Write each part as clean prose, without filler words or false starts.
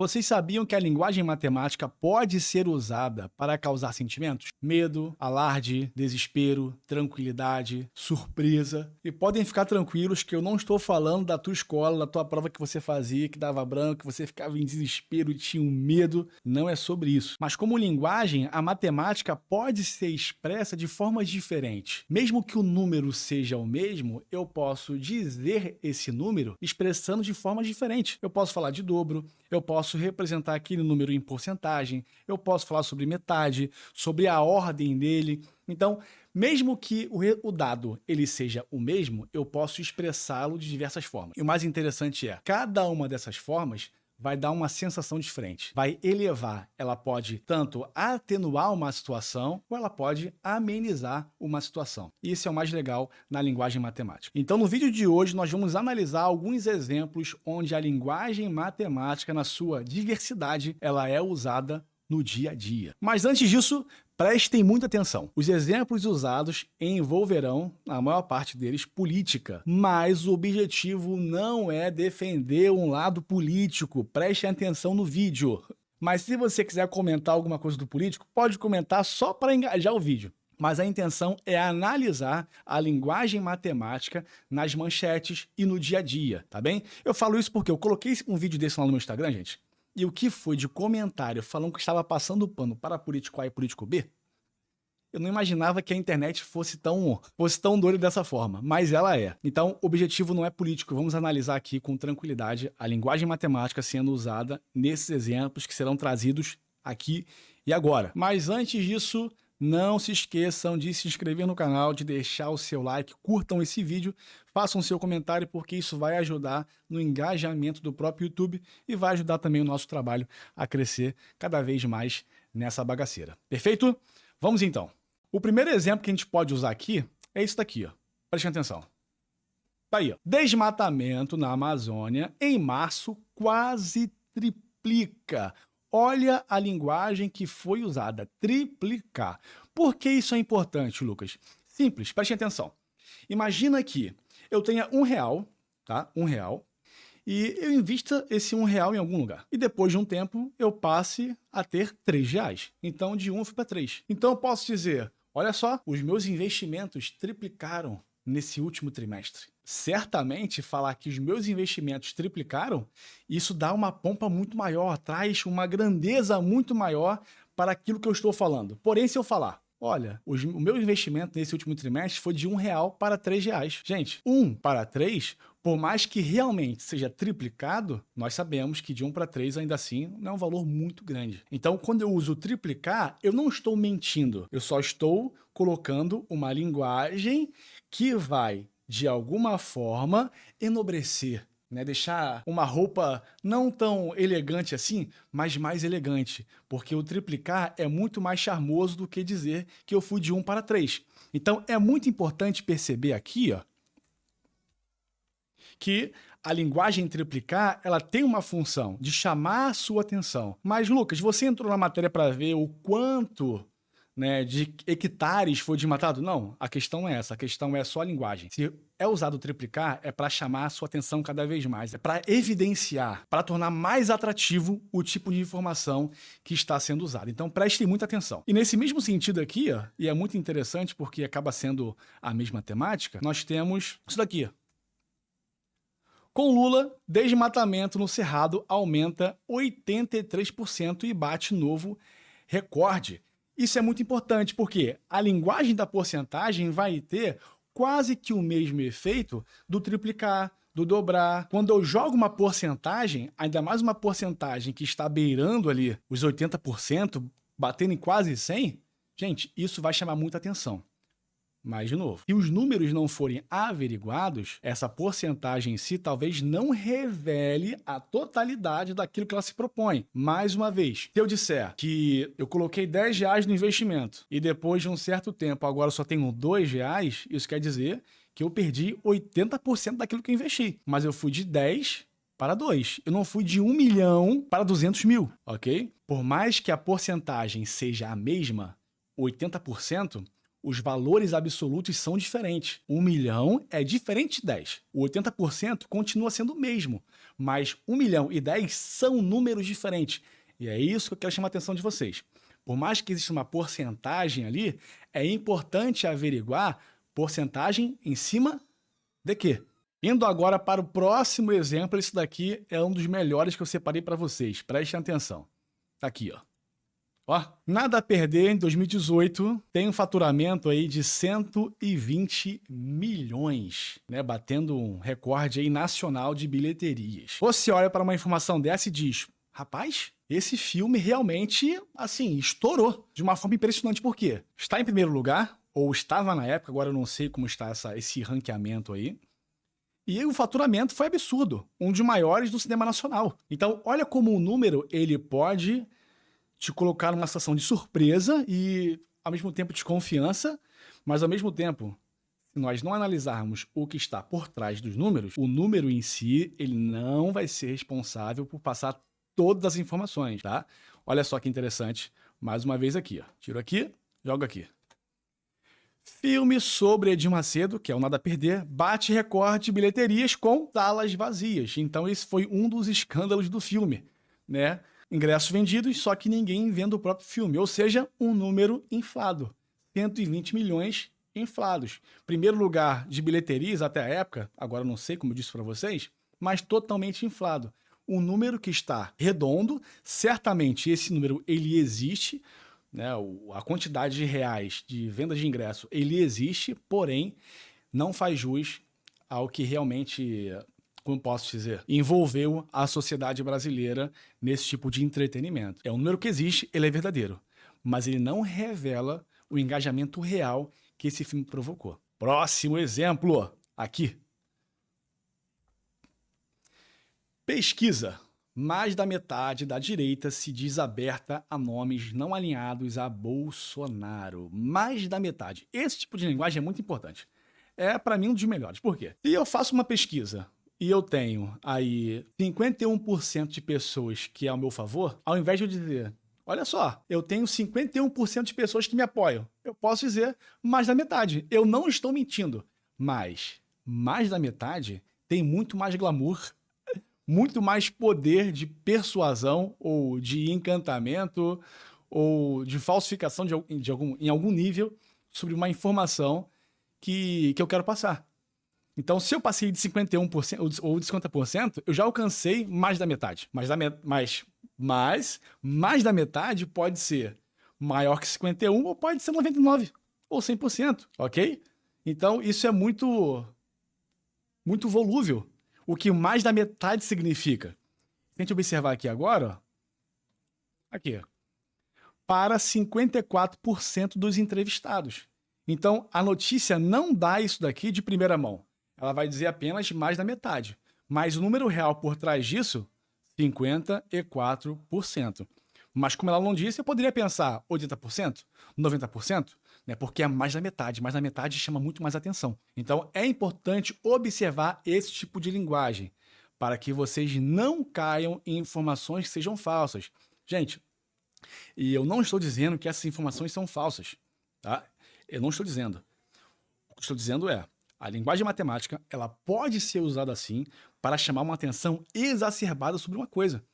Vocês sabiam que a linguagem matemática pode ser usada para causar sentimentos? Medo, alarde, desespero, tranquilidade, surpresa. E podem ficar tranquilos que eu não estou falando da tua escola, da tua prova que você fazia, que dava branco, que você ficava em desespero e tinha um medo. Não é sobre isso. Mas como linguagem, a matemática pode ser expressa de formas diferentes. Mesmo que o número seja o mesmo, eu posso dizer esse número expressando de formas diferentes. Eu posso falar de dobro, eu posso representar aquele número em porcentagem, eu posso falar sobre metade, sobre a ordem dele. Então, mesmo que o dado ele seja o mesmo, eu posso expressá-lo de diversas formas. E o mais interessante é, cada uma dessas formas vai dar uma sensação diferente, vai elevar. Ela pode tanto atenuar uma situação, ou ela pode amenizar uma situação. Isso é o mais legal na linguagem matemática. Então, no vídeo de hoje, nós vamos analisar alguns exemplos onde a linguagem matemática, na sua diversidade, ela é usada no dia a dia. Mas antes disso, prestem muita atenção. Os exemplos usados envolverão, na maior parte deles, política. Mas o objetivo não é defender um lado político. Prestem atenção no vídeo. Mas se você quiser comentar alguma coisa do político, pode comentar só para engajar o vídeo. Mas a intenção é analisar a linguagem matemática nas manchetes e no dia a dia, tá bem? Eu falo isso porque eu coloquei um vídeo desse lá no meu Instagram, gente. E o que foi de comentário falando que estava passando pano para político A e político B, eu não imaginava que a internet fosse tão doida dessa forma, mas ela é. Então, o objetivo não é político, vamos analisar aqui com tranquilidade a linguagem matemática sendo usada nesses exemplos que serão trazidos aqui e agora. Mas antes disso, não se esqueçam de se inscrever no canal, de deixar o seu like, curtam esse vídeo, façam seu comentário, porque isso vai ajudar no engajamento do próprio YouTube e vai ajudar também o nosso trabalho a crescer cada vez mais nessa bagaceira. Perfeito? Vamos então. O primeiro exemplo que a gente pode usar aqui é isso daqui, ó. Prestem atenção. Tá aí, ó. Desmatamento na Amazônia em março quase triplica. Olha a linguagem que foi usada, triplicar. Por que isso é importante, Lucas? Simples, prestem atenção. Imagina que eu tenha R$1, tá? R$1, e eu invista esse R$1 em algum lugar. E depois de um tempo, eu passe a ter R$3. Então, de 1 eu fui para 3. Então, eu posso dizer, olha só, os meus investimentos triplicaram nesse último trimestre. Certamente, falar que os meus investimentos triplicaram, isso dá uma pompa muito maior, traz uma grandeza muito maior para aquilo que eu estou falando. Porém, se eu falar, olha, o meu investimento nesse último trimestre foi de R$1 para R$3. Gente, 1 para 3, por mais que realmente seja triplicado, nós sabemos que de 1 para 3 ainda assim não é um valor muito grande. Então, quando eu uso triplicar, eu não estou mentindo, eu só estou colocando uma linguagem que vai, de alguma forma, enobrecer, né? Deixar uma roupa não tão elegante assim, mas mais elegante, porque o triplicar é muito mais charmoso do que dizer que eu fui de 1 para 3. Então, é muito importante perceber aqui, ó, que a linguagem triplicar, ela tem uma função de chamar a sua atenção. Mas, Lucas, você entrou na matéria para ver o quanto, né, de hectares foi desmatado? Não, a questão é essa, a questão é só a linguagem. Se é usado triplicar, é para chamar a sua atenção cada vez mais, é para evidenciar, para tornar mais atrativo o tipo de informação que está sendo usada. Então, prestem muita atenção. E nesse mesmo sentido aqui, ó, e é muito interessante porque acaba sendo a mesma temática, nós temos isso daqui. Com Lula, desmatamento no Cerrado aumenta 83% e bate novo recorde. Isso é muito importante porque a linguagem da porcentagem vai ter quase que o mesmo efeito do triplicar, do dobrar. Quando eu jogo uma porcentagem, ainda mais uma porcentagem que está beirando ali os 80%, batendo em quase 100%, gente, isso vai chamar muita atenção. Mas, de novo, se os números não forem averiguados, essa porcentagem em si talvez não revele a totalidade daquilo que ela se propõe. Mais uma vez, se eu disser que eu coloquei R$10 no investimento e depois de um certo tempo agora só tenho R$2, isso quer dizer que eu perdi 80% daquilo que eu investi. Mas eu fui de 10 para 2. Eu não fui de 1 milhão para 200 mil, ok? Por mais que a porcentagem seja a mesma, 80%, os valores absolutos são diferentes. 1 milhão é diferente de 10. O 80% continua sendo o mesmo, mas 1 milhão e 10 são números diferentes. E é isso que eu quero chamar a atenção de vocês. Por mais que exista uma porcentagem ali, é importante averiguar porcentagem em cima de quê? Indo agora para o próximo exemplo, esse daqui é um dos melhores que eu separei para vocês. Prestem atenção. Tá aqui, ó. Ó, nada a perder, em 2018 tem um faturamento aí de 120 milhões, né? Batendo um recorde aí nacional de bilheterias. Você olha para uma informação dessa e diz, rapaz, esse filme realmente, assim, estourou de uma forma impressionante. Por quê? Está em primeiro lugar, ou estava na época, agora eu não sei como está esse ranqueamento aí. E o faturamento foi absurdo, um dos maiores do cinema nacional. Então, olha como o número ele pode te colocar numa situação de surpresa e, ao mesmo tempo, desconfiança, mas, ao mesmo tempo, se nós não analisarmos o que está por trás dos números, o número em si, ele não vai ser responsável por passar todas as informações, tá? Olha só que interessante, mais uma vez aqui, ó. Tiro aqui, jogo aqui. Filme sobre Edir Macedo, que é o Nada a Perder, bate recorde de bilheterias com salas vazias. Então esse foi um dos escândalos do filme, né? Ingressos vendidos, só que ninguém vendo o próprio filme. Ou seja, um número inflado. 120 milhões inflados. Primeiro lugar de bilheterias até a época, agora não sei como eu disse para vocês, mas totalmente inflado. Um número que está redondo, certamente esse número ele existe, né, a quantidade de reais de venda de ingresso, ele existe, porém, não faz jus ao que realmente, como posso dizer, envolveu a sociedade brasileira nesse tipo de entretenimento. É um número que existe, ele é verdadeiro, mas ele não revela o engajamento real que esse filme provocou. Próximo exemplo, aqui. Pesquisa. Mais da metade da direita se diz aberta a nomes não alinhados a Bolsonaro. Mais da metade. Esse tipo de linguagem é muito importante. É, para mim, um dos melhores. Por quê? Se eu faço uma pesquisa e eu tenho aí 51% de pessoas que é ao meu favor, ao invés de eu dizer, olha só, eu tenho 51% de pessoas que me apoiam, eu posso dizer mais da metade. Eu não estou mentindo, mas mais da metade tem muito mais glamour, muito mais poder de persuasão ou de encantamento ou de falsificação em algum nível sobre uma informação que eu quero passar. Então, se eu passei de 51% ou de 50%, eu já alcancei mais da metade. Mais da metade pode ser maior que 51% ou pode ser 99% ou 100%, ok? Então, isso é muito volúvel. O que mais da metade significa? Se a gente observar aqui agora, ó, aqui, para 54% dos entrevistados. Então, a notícia não dá isso daqui de primeira mão. Ela vai dizer apenas mais da metade. Mas o número real por trás disso, 54%. Mas como ela não disse, eu poderia pensar 80%, 90%, né? Porque é mais da metade. Mais da metade chama muito mais atenção. Então, é importante observar esse tipo de linguagem para que vocês não caiam em informações que sejam falsas. Gente, e eu não estou dizendo que essas informações são falsas, tá? Eu não estou dizendo. O que estou dizendo é, a linguagem matemática, ela pode ser usada assim para chamar uma atenção exacerbada sobre uma coisa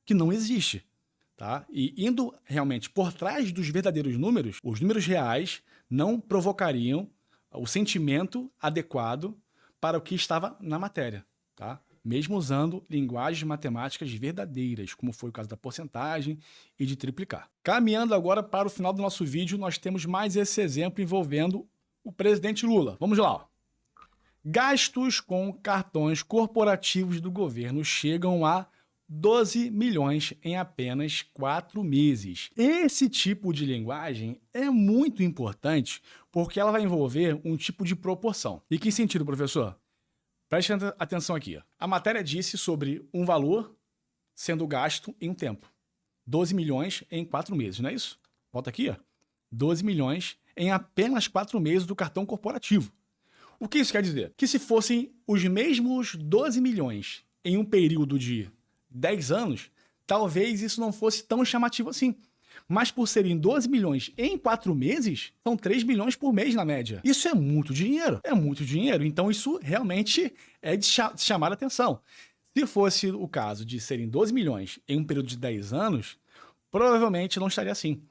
que não existe. Tá? E indo realmente por trás dos verdadeiros números, os números reais não provocariam o sentimento adequado para o que estava na matéria, tá? Mesmo usando linguagens matemáticas verdadeiras, como foi o caso da porcentagem e de triplicar. Caminhando agora para o final do nosso vídeo, nós temos mais esse exemplo envolvendo o presidente Lula. Vamos lá. Ó. Gastos com cartões corporativos do governo chegam a 12 milhões em apenas 4 meses. Esse tipo de linguagem é muito importante porque ela vai envolver um tipo de proporção. E que sentido, professor? Preste atenção aqui. A matéria disse sobre um valor sendo gasto em um tempo. 12 milhões em 4 meses, não é isso? Volta aqui, ó. 12 milhões em apenas 4 meses do cartão corporativo. O que isso quer dizer? Que se fossem os mesmos 12 milhões em um período de 10 anos, talvez isso não fosse tão chamativo assim. Mas por serem 12 milhões em 4 meses, são 3 milhões por mês na média. Isso é muito dinheiro, Então isso realmente é de chamar a atenção. Se fosse o caso de serem 12 milhões em um período de 10 anos, provavelmente não estaria assim.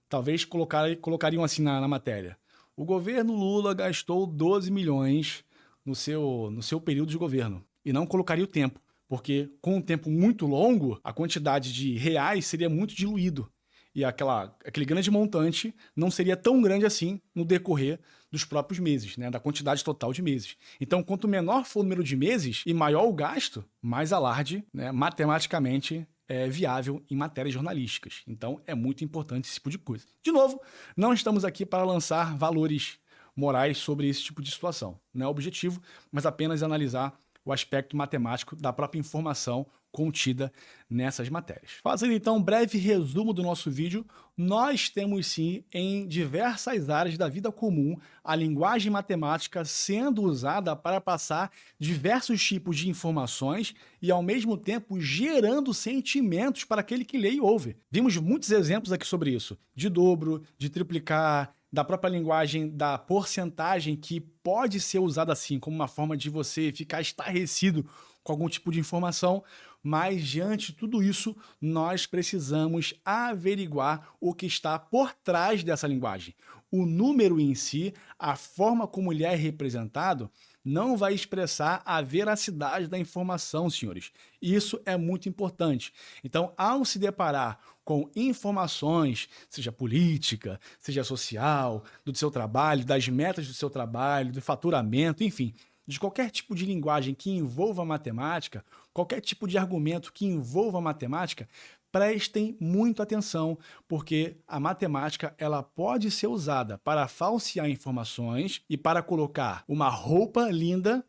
Talvez colocariam assim na matéria. O governo Lula gastou 12 milhões no seu período de governo. E não colocaria o tempo, porque com um tempo muito longo, a quantidade de reais seria muito diluído. E aquele grande montante não seria tão grande assim no decorrer dos próprios meses, né, da quantidade total de meses. Então, quanto menor for o número de meses e maior o gasto, mais alarde, né, matematicamente é viável em matérias jornalísticas. Então, é muito importante esse tipo de coisa. De novo, não estamos aqui para lançar valores morais sobre esse tipo de situação. Não é o objetivo, mas apenas analisar o aspecto matemático da própria informação contida nessas matérias. Fazendo então um breve resumo do nosso vídeo, nós temos sim em diversas áreas da vida comum a linguagem matemática sendo usada para passar diversos tipos de informações e ao mesmo tempo gerando sentimentos para aquele que lê e ouve. Vimos muitos exemplos aqui sobre isso, de dobro, de triplicar, da própria linguagem da porcentagem que pode ser usada assim como uma forma de você ficar estarrecido com algum tipo de informação, mas diante de tudo isso, nós precisamos averiguar o que está por trás dessa linguagem. O número em si, a forma como ele é representado, não vai expressar a veracidade da informação, senhores. Isso é muito importante. Então, ao se deparar com informações, seja política, seja social, do seu trabalho, das metas do seu trabalho, do faturamento, enfim, de qualquer tipo de linguagem que envolva matemática, qualquer tipo de argumento que envolva matemática, prestem muito atenção, porque a matemática ela pode ser usada para falsear informações e para colocar uma roupa linda,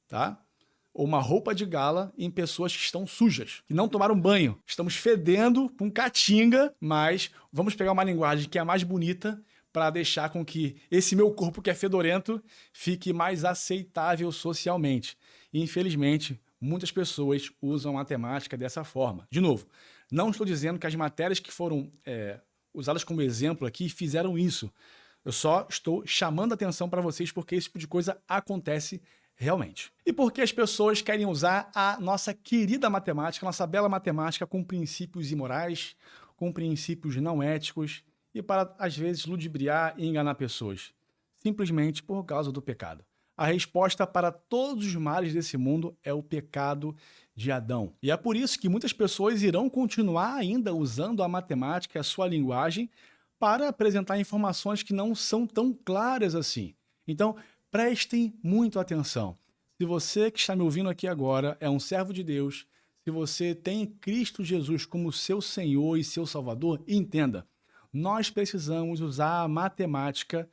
tá? Ou uma roupa de gala em pessoas que estão sujas, que não tomaram banho. Estamos fedendo com caatinga, mas vamos pegar uma linguagem que é mais bonita para deixar com que esse meu corpo que é fedorento fique mais aceitável socialmente. E, infelizmente, muitas pessoas usam a matemática dessa forma. De novo, não estou dizendo que as matérias que foram usadas como exemplo aqui fizeram isso. Eu só estou chamando a atenção para vocês porque esse tipo de coisa acontece realmente. E porque as pessoas querem usar a nossa querida matemática, nossa bela matemática com princípios imorais, com princípios não éticos, e para, às vezes, ludibriar e enganar pessoas, simplesmente por causa do pecado. A resposta para todos os males desse mundo é o pecado de Adão. E é por isso que muitas pessoas irão continuar ainda usando a matemática e a sua linguagem para apresentar informações que não são tão claras assim. Então, prestem muito atenção. Se você que está me ouvindo aqui agora é um servo de Deus, se você tem Cristo Jesus como seu Senhor e seu Salvador, entenda, nós precisamos usar a matemática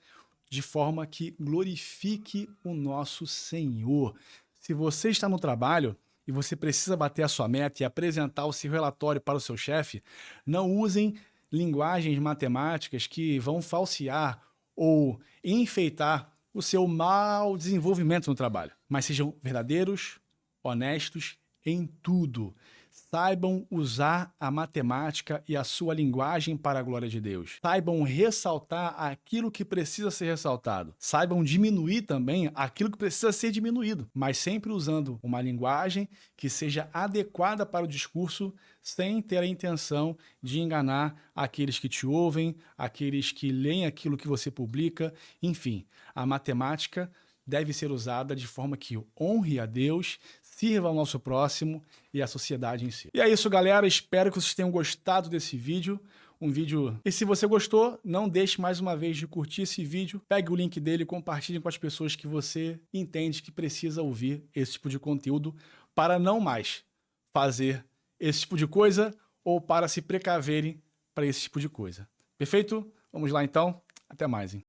de forma que glorifique o nosso Senhor. Se você está no trabalho e você precisa bater a sua meta e apresentar o seu relatório para o seu chefe, não usem linguagens matemáticas que vão falsear ou enfeitar o seu mau desenvolvimento no trabalho. Mas sejam verdadeiros, honestos em tudo. Saibam usar a matemática e a sua linguagem para a glória de Deus. Saibam ressaltar aquilo que precisa ser ressaltado. Saibam diminuir também aquilo que precisa ser diminuído, mas sempre usando uma linguagem que seja adequada para o discurso, sem ter a intenção de enganar aqueles que te ouvem, aqueles que leem aquilo que você publica, enfim. A matemática deve ser usada de forma que honre a Deus, sirva ao nosso próximo e à sociedade em si. E é isso, galera. Espero que vocês tenham gostado desse vídeo. E se você gostou, não deixe mais uma vez de curtir esse vídeo. Pegue o link dele e compartilhe com as pessoas que você entende que precisa ouvir esse tipo de conteúdo para não mais fazer esse tipo de coisa ou para se precaverem para esse tipo de coisa. Perfeito? Vamos lá então. Até mais, hein?